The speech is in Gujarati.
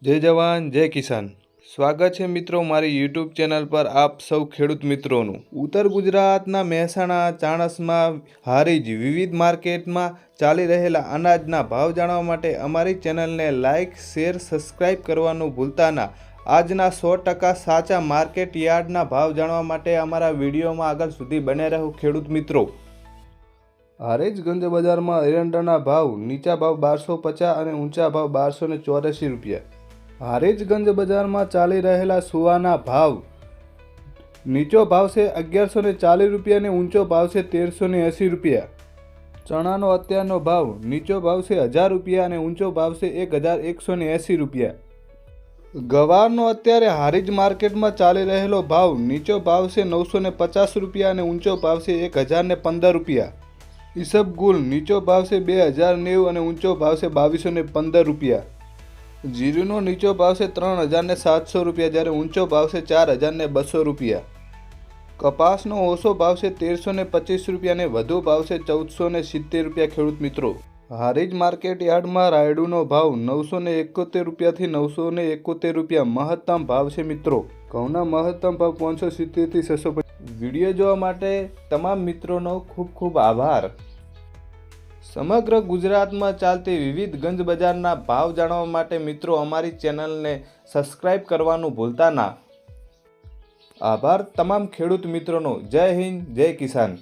જય જવાન જય કિસાન। સ્વાગત છે મિત્રો મારી યુટ્યુબ ચેનલ પર આપ સૌ ખેડૂત મિત્રોનું। ઉત્તર ગુજરાતના મહેસાણા ચાણસમાં હારીજ વિવિધ માર્કેટમાં ચાલી રહેલા અનાજના ભાવ જાણવા માટે અમારી ચેનલને લાઇક શેર સબસ્ક્રાઈબ કરવાનું ભૂલતા ના। આજના 100% સાચા માર્કેટ યાર્ડના ભાવ જાણવા માટે અમારા વિડીયોમાં આગળ સુધી બને રહો ખેડૂત મિત્રો। હારીજગંજ બજારમાં એરંડાના ભાવ નીચા ભાવ 1250 અને ઊંચા ભાવ 1284 રૂપિયા। હારીજગંજ બજારમાં ચાલી રહેલા સુવાના ભાવ નીચો ભાવ છે 1140 રૂપિયા અને ઊંચો ભાવ છે 1380 રૂપિયા। ચણાનો અત્યારનો ભાવ નીચો ભાવ છે 1000 રૂપિયા અને ઊંચો ભાવ છે 1180 રૂપિયા। ગવારનો અત્યારે હારીજ માર્કેટમાં ચાલી રહેલો ભાવ નીચો ભાવ છે 950 રૂપિયા અને ઊંચો ભાવ છે 1015 રૂપિયા। ઈસબગુલ નીચો ભાવ છે 2090 અને ઊંચો ભાવ છે 2215 રૂપિયા। જીરુનો નીચો ભાવ છે 3700 રૂપિયા જ્યારે ઊંચો ભાવ છે 4200 રૂપિયા। કપાસનો ઓછો ભાવ છે 1325 રૂપિયા અને વધુ ભાવ છે 1470 રૂપિયા। ખેડૂત મિત્રો, હારીજ માર્કેટ યાર્ડમાં રાયડુનો ભાવ 971 રૂપિયાથી 971 રૂપિયા મહત્તમ ભાવ છે મિત્રો। ઘઉંના મહત્તમ ભાવ 570 થી 650। વિડીયો જોવા માટે તમામ મિત્રોનો ખૂબ ખૂબ આભાર। સમગ્ર ગુજરાતમાં ચાલતી વિવિધ ગંજ બજારના ભાવ જાણવા માટે મિત્રો અમારી ચેનલને સબસ્ક્રાઈબ કરવાનું ભૂલતા ના। આભાર તમામ ખેડૂત મિત્રોનો। જય હિન્દ જય કિસાન।